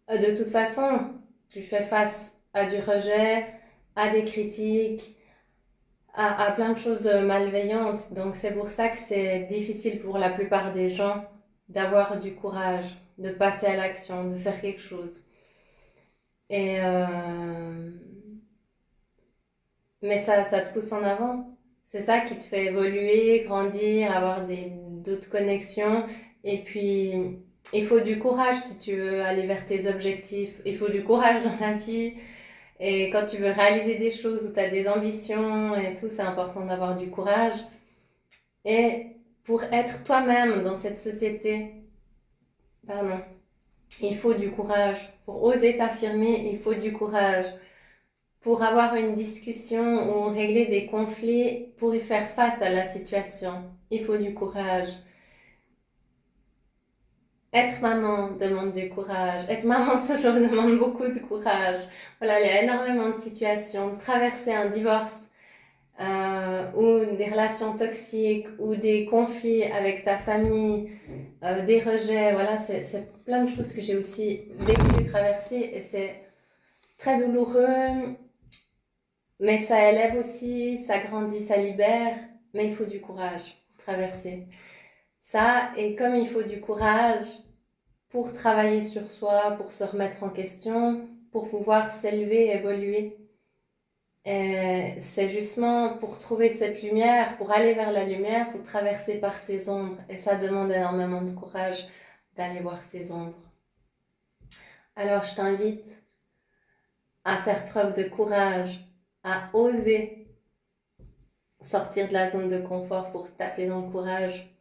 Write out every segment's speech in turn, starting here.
De toute façon, tu fais face à du rejet, à des critiques, à plein de choses malveillantes. Donc c'est pour ça que c'est difficile pour la plupart des gens d'avoir du courage, de passer à l'action, de faire quelque chose. Et mais ça te pousse en avant. C'est ça qui te fait évoluer, grandir, avoir d'autres connexions. Et puis, il faut du courage si tu veux aller vers tes objectifs. Il faut du courage dans la vie. Et quand tu veux réaliser des choses où tu as des ambitions et tout, c'est important d'avoir du courage. Et pour être toi-même dans cette société, pardon, il faut du courage. Pour oser t'affirmer, il faut du courage. Pour avoir une discussion ou régler des conflits, pour y faire face à la situation, il faut du courage. Être maman demande du courage. Être maman solo demande beaucoup de courage. Voilà, il y a énormément de situations. Traverser un divorce ou des relations toxiques ou des conflits avec ta famille, des rejets, voilà, c'est plein de choses que j'ai aussi vécu, traversées et c'est très douloureux, mais ça élève aussi, ça grandit, ça libère, mais il faut du courage pour traverser ça. Et comme il faut du courage pour travailler sur soi, pour se remettre en question, pour pouvoir s'élever, évoluer, c'est justement pour trouver cette lumière, pour aller vers la lumière, il faut traverser par ces ombres. Et ça demande énormément de courage d'aller voir ces ombres. Alors je t'invite à faire preuve de courage, à oser sortir de la zone de confort pour taper dans le courage.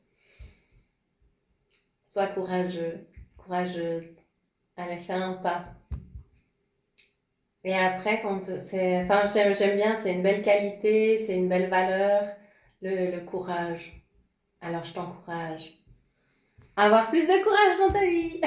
Sois courageux, courageuse. Allez, fais un pas. Et après, enfin, j'aime bien, c'est une belle qualité, c'est une belle valeur, le courage. Alors, je t'encourage à avoir plus de courage dans ta vie.